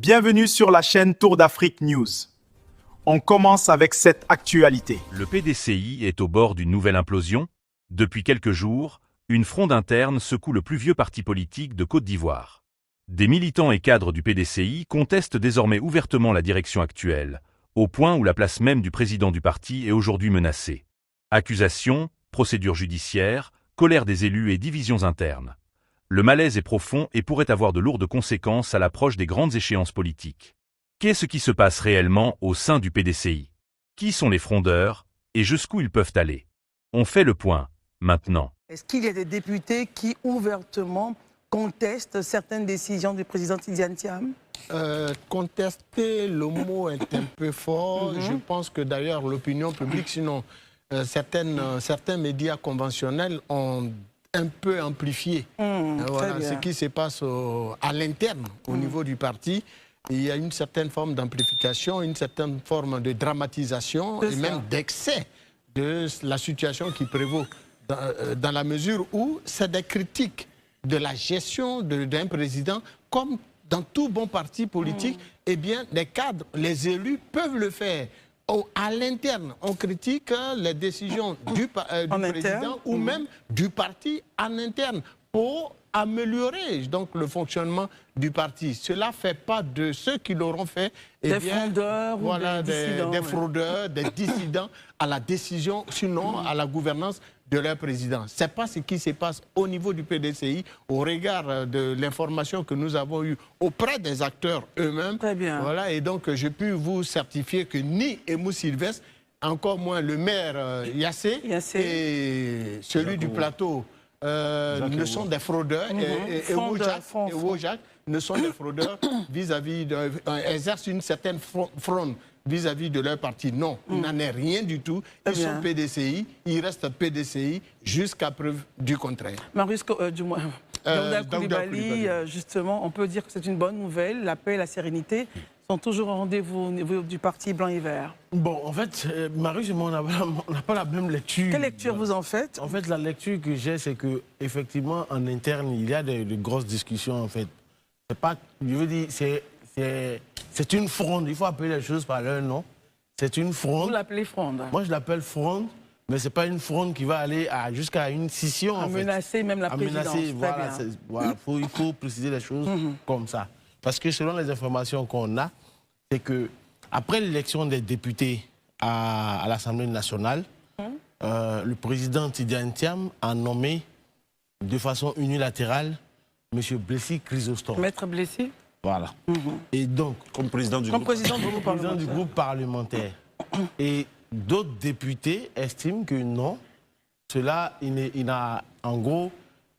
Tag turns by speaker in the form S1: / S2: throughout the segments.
S1: Bienvenue sur la chaîne Tour d'Afrique News. On commence avec cette actualité.
S2: Le PDCI est au bord d'une nouvelle implosion. Depuis quelques jours, une fronde interne secoue le plus vieux parti politique de Côte d'Ivoire. Des militants et cadres du PDCI contestent désormais ouvertement la direction actuelle, au point où la place même du président du parti est aujourd'hui menacée. Accusations, procédures judiciaires, colère des élus et divisions internes. Le malaise est profond et pourrait avoir de lourdes conséquences à l'approche des grandes échéances politiques. Qu'est-ce qui se passe réellement au sein du PDCI? Qui sont les frondeurs et jusqu'où ils peuvent aller? On fait le point, maintenant.
S3: Est-ce qu'il y a des députés qui ouvertement contestent certaines décisions du président Tidiane Thiam?
S4: Contester, le mot est un peu fort. Je pense que d'ailleurs l'opinion publique, sinon certains médias conventionnels ont un peu amplifié voilà, ce qui se passe à l'interne, au niveau du parti. Il y a une certaine forme d'amplification, une certaine forme de dramatisation et même d'excès de la situation qui prévaut dans la mesure où c'est des critiques de la gestion d'un président comme dans tout bon parti politique, eh bien, les cadres, les élus peuvent le faire. À l'interne, on critique les décisions du président ou même du parti en interne pour améliorer donc, le fonctionnement du parti. Cela ne fait pas de ceux qui l'auront fait
S3: des fraudeurs,
S4: voilà,
S3: ou des dissidents,
S4: des fraudeurs, des dissidents à la décision, sinon à la gouvernance de leur président. Ce n'est pas ce qui se passe au niveau du PDCI, au regard de l'information que nous avons eue auprès des acteurs eux-mêmes.
S3: Très bien.
S4: Voilà, et donc, je peux vous certifier que ni Aimou Sylvestre, encore moins le maire Yassé et celui du plateau ne sont des fraudeurs. Et Wojak ne sont des fraudeurs vis-à-vis exercent une certaine fronde vis-à-vis de leur parti. Non, il n'en est rien du tout. Ils sont PDCI, ils restent PDCI jusqu'à preuve du contraire.
S3: Marius, Daouda Coulibaly, justement, on peut dire que c'est une bonne nouvelle. La paix et la sérénité sont toujours au rendez-vous au niveau du parti blanc et vert.
S5: Bon, en fait, Marius et moi, on n'a pas la même lecture.
S3: Quelle lecture vous en faites?
S5: En fait, la lecture que j'ai, c'est que effectivement, en interne, il y a de grosses discussions, en fait. C'est pas, je veux dire, c'est une fronde. Il faut appeler les choses par leur nom. C'est une fronde.
S3: Vous l'appelez fronde?
S5: Moi, je l'appelle fronde, mais ce n'est pas une fronde qui va aller jusqu'à une scission.
S3: À menacer même la présidence.
S5: Menacer, voilà, il faut préciser les choses comme ça. Parce que selon les informations qu'on a, c'est que après l'élection des députés à l'Assemblée nationale, le président Tidiane Thiam a nommé de façon unilatérale M. Blessy Chrysostome.
S3: Maître Blessy?
S5: Voilà. Et donc,
S6: comme président du
S5: groupe parlementaire. Et d'autres députés estiment que non, cela, en gros,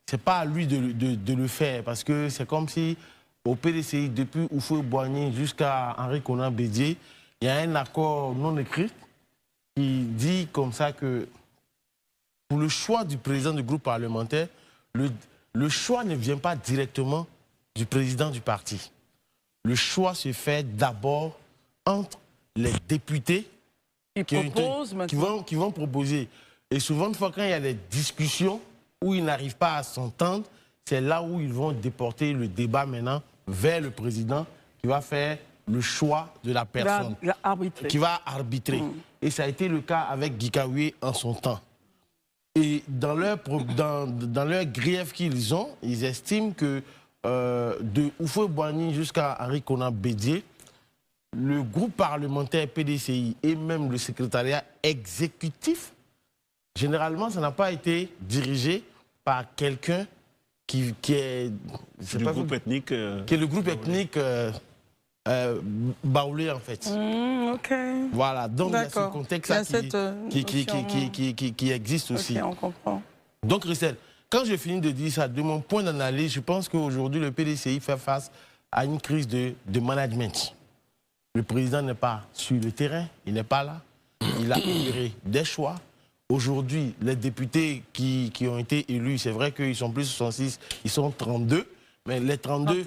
S5: c'est pas à lui de le faire. Parce que c'est comme si, au PDCI, depuis Houphouët-Boigny jusqu'à Henri Konan Bédié, il y a un accord non écrit qui dit comme ça que pour le choix du président du groupe parlementaire, le choix ne vient pas directement du président du parti. Le choix se fait d'abord entre les députés qui vont proposer. Et souvent, une fois quand il y a des discussions où ils n'arrivent pas à s'entendre, c'est là où ils vont déporter le débat maintenant vers le président qui va faire le choix de la personne qui va arbitrer. Et ça a été le cas avec Guy Kaoué en son temps. Et dans leur grief qu'ils ont, ils estiment que de Houphouët-Boigny jusqu'à Henri Konan Bédié, le groupe parlementaire PDCI et même le secrétariat exécutif, généralement, ça n'a pas été dirigé par quelqu'un qui est
S6: du groupe ethnique.
S5: Qui est le groupe ethnique baoulé, en fait. Voilà, donc il y a ce contexte-là qui existe aussi.
S3: On comprend.
S5: Donc, Christelle, quand je finis de dire ça, de mon point d'analyse, je pense qu'aujourd'hui, le PDCI fait face à une crise de management. Le président n'est pas sur le terrain, il n'est pas là. Il a opéré des choix. Aujourd'hui, les députés qui ont été élus, c'est vrai qu'ils sont plus 66, ils sont 32, mais les 32...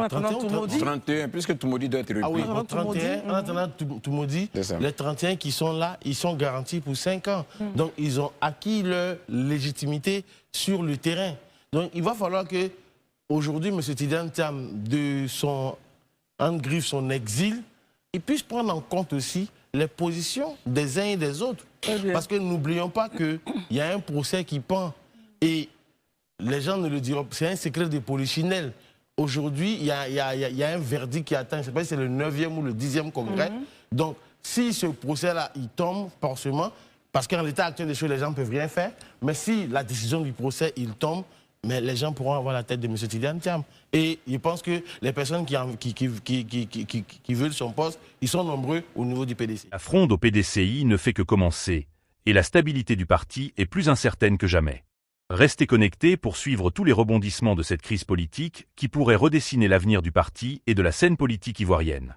S6: 31, puisque Toumoudi doit être élu.
S5: Ah oui, 31, en attendant Toumoudi, les 31 qui sont là, ils sont garantis pour 5 ans. Donc, ils ont acquis leur légitimité sur le terrain. Donc, il va falloir que, aujourd'hui, M. Tidiane Thiam, de son en griffe son exil, il puisse prendre en compte aussi les positions des uns et des autres. Parce que n'oublions pas qu'il y a un procès qui pend et les gens ne le diront pas, c'est un secret de polichinelle. Aujourd'hui, il y a un verdict qui attend, je ne sais pas si c'est le 9e ou le 10e congrès. Donc, si ce procès-là, il tombe forcément, parce qu'en l'état actuel des choses, les gens ne peuvent rien faire, mais si la décision du procès, il tombe, mais les gens pourront avoir la tête de M. Tidjane Thiam. Et je pense que les personnes qui veulent son poste, ils sont nombreux au niveau du PDC.
S2: La fronde au PDCI ne fait que commencer, et la stabilité du parti est plus incertaine que jamais. Restez connectés pour suivre tous les rebondissements de cette crise politique qui pourrait redessiner l'avenir du parti et de la scène politique ivoirienne.